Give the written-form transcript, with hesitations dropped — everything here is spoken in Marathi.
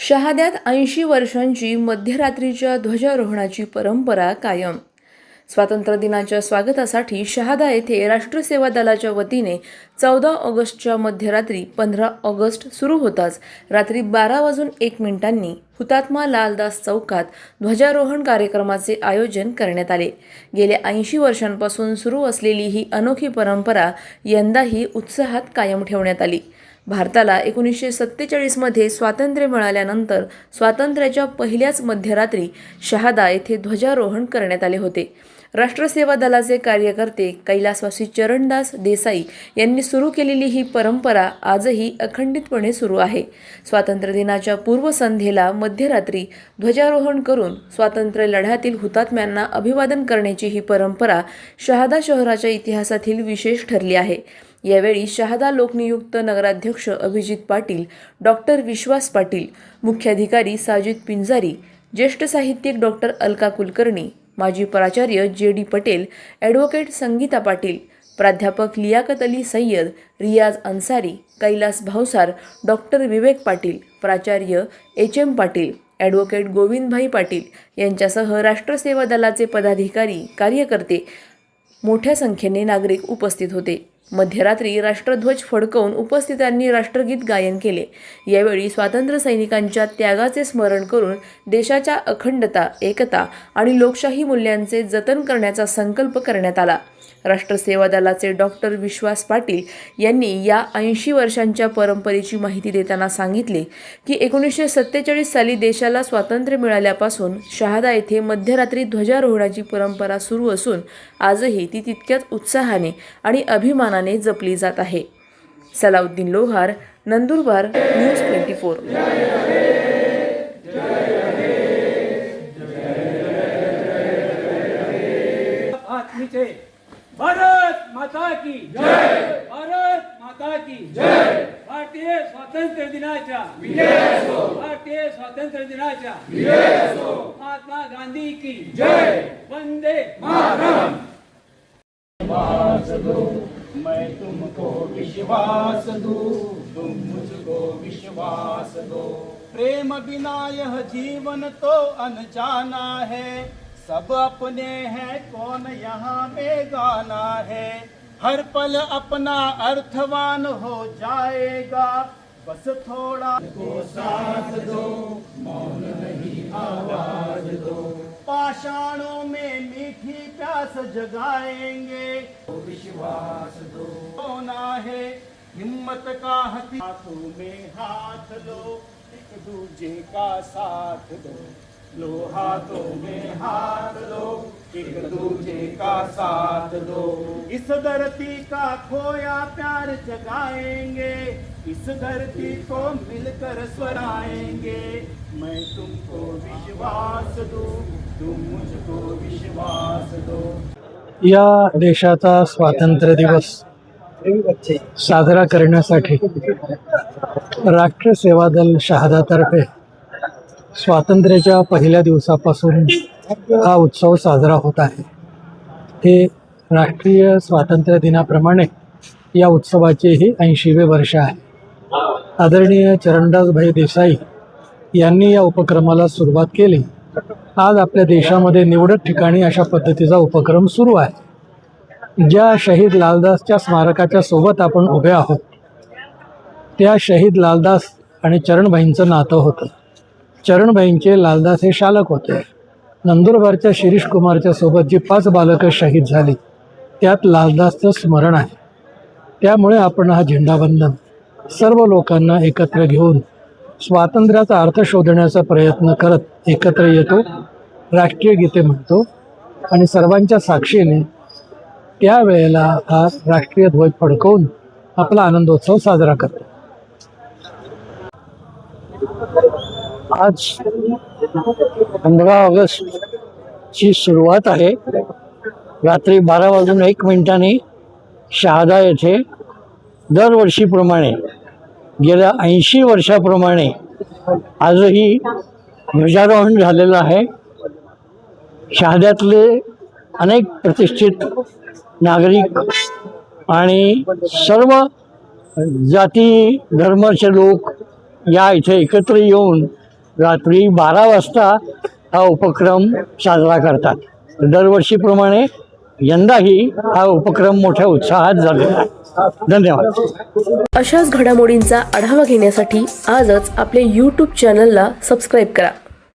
शहाद्यात 80 वर्षांची मध्यरात्रीच्या ध्वजारोहणाची परंपरा कायम. स्वातंत्र्य दिनाच्या स्वागतासाठी शहादा येथे राष्ट्र सेवा दलाच्या वतीने 14 ऑगस्टच्या मध्यरात्री 15 ऑगस्ट सुरू होताच रात्री 12:01 हुतात्मा लालदास चौकात ध्वजारोहण कार्यक्रमाचे आयोजन करण्यात आले. गेल्या 80 वर्षांपासून सुरू असलेली ही अनोखी परंपरा यंदाही उत्साहात कायम ठेवण्यात आली. भारताला 1947 मध्ये स्वातंत्र्य मिळाल्यानंतर स्वातंत्र्याच्या पहिल्याच मध्यरात्री शहादा येथे ध्वजारोहण करण्यात आले होते. राष्ट्रसेवा दलाचे कार्यकर्ते कैलासवासी चरणदास देसाई यांनी सुरू केलेली ही परंपरा आजही अखंडितपणे सुरू आहे. स्वातंत्र्य दिनाच्या पूर्वसंध्येला मध्यरात्री ध्वजारोहण करून स्वातंत्र्य लढ्यातील हुतात्म्यांना अभिवादन करण्याची ही परंपरा शहादा शहराच्या इतिहासातील विशेष ठरली आहे. यावेळी शहादा लोकनियुक्त नगराध्यक्ष अभिजित पाटील, डॉक्टर विश्वास पाटील, मुख्याधिकारी साजिद पिंजारी, ज्येष्ठ साहित्यिक डॉक्टर अलका कुलकर्णी, माजी प्राचार्य जे.डी. पटेल, ॲडव्होकेट संगीता पाटील, प्राध्यापक लियाकत अली सय्यद, रियाज अन्सारी, कैलास भावसार, डॉक्टर विवेक पाटील, प्राचार्य एच.एम. पाटील, ॲडव्होकेट गोविंदभाई पाटील यांच्यासह राष्ट्रसेवा दलाचे पदाधिकारी, कार्यकर्ते, मोठ्या संख्येने नागरिक उपस्थित होते. मध्यरात्री राष्ट्रध्वज फडकवून उपस्थितांनी राष्ट्रगीत गायन केले. यावेळी स्वातंत्र्य सैनिकांच्या त्यागाचे स्मरण करून देशाच्या अखंडता, एकता आणि लोकशाही मूल्यांचे जतन करण्याचा संकल्प करण्यात आला. राष्ट्रसेवा दलाचे डॉक्टर विश्वास पाटील यांनी या 80 वर्षांच्या परंपरेची माहिती देताना सांगितले की 1947 साली देशाला स्वातंत्र्य मिळाल्यापासून शहादा येथे मध्यरात्री ध्वजारोहणाची परंपरा सुरू असून आजही ती तितक्याच उत्साहाने आणि अभिमानाने जपली जात आहे. सलाउद्दीन लोहार, नंदुरबार, न्यूज 24. भारत माता की जय, भारत माता की जय. भारतीय स्वातंत्र्य दिनाच्या भारतीय स्वातंत्र्य दिनाच्या महात्मा गांधी की जय. वंदे मातरम. विश्वास दो, मैं तुमको विश्वास दूं, तुम मुझको विश्वास दो. प्रेम बिना यह जीवन तो अनजाना है, सब अपने हैं कौन यहाँ बेगाना है. हर पल अपना अर्थवान हो जाएगा, बस थोड़ा को साथ दो, मौन नहीं आवाज दो. पाषाणों में मीठी प्यास जगाएंगे, विश्वास दो. होना है हिम्मत का हथियार, हाथों में हाथ लो, एक दूजे का साथ दो. लो हाथों में हाथ लो, एक दूजे का साथ दो. इस धरती का खोया प्यार जगाएंगे, इस धरती को मिलकर स्वराएंगे. मैं तुमको विश्वास दूं, तुम मुझको विश्वास दो. या देशाचा स्वातंत्र्य दिवस साजरा करण्यासाठी राष्ट्रसेवा दल शहादातर्फे स्वातंत्र्याच्या पहिल्या दिवसापासून हा उत्सव साजरा होत आहे. हे राष्ट्रीय स्वातंत्र्य दिनाप्रमाणे या उत्सवाचेही 80वे वर्ष आहे. आदरणीय चरणदासभाई देसाई यांनी या उपक्रमाला सुरुवात केली. आज आपल्या देशामध्ये निवडक ठिकाणी अशा पद्धतीचा उपक्रम सुरू आहे. ज्या शहीद लालदासच्या स्मारकाच्या सोबत आपण उभे आहोत त्या शहीद लालदास आणि चरणभाईंचं नातं होतं. चरणभाईंचे लालदास हे शालक होते. नंदुरबारच्या शिरीष कुमारच्या सोबत जी 5 बालकं शहीद झाली त्यात लालदासचं स्मरण आहे. त्यामुळे आपण हा झेंडावंदन सर्व लोकांना एकत्र घेऊन स्वातंत्र्याचा अर्थ शोधण्याचा प्रयत्न करत एकत्र येतो, राष्ट्रीय गीते म्हणतो आणि सर्वांच्या साक्षीने त्यावेळेला हा राष्ट्रीय ध्वज फडकवून आपला आनंदोत्सव साजरा करतो. आज 15 ऑगस्टची सुरुवात आहे. रात्री 12:01 शहादा येथे दरवर्षीप्रमाणे गेल्या 80 वर्षाप्रमाणे आजही ध्वजारोहण झालेलं आहे. शहाद्यातले अनेक प्रतिष्ठित नागरिक आणि सर्व जाती धर्माचे लोक या इथे एकत्र येऊन रात्री 12 वाजता हा उपक्रम साजरा करतात। दरवर्षीप्रमाणे यंदाही हा उपक्रम मोठ्या उत्साहात झालेला आहे। धन्यवाद। अशाच घडामोडींचा आढावा घेण्यासाठी आजच आपले यूट्यूब चॅनलला सबस्क्राईब करा।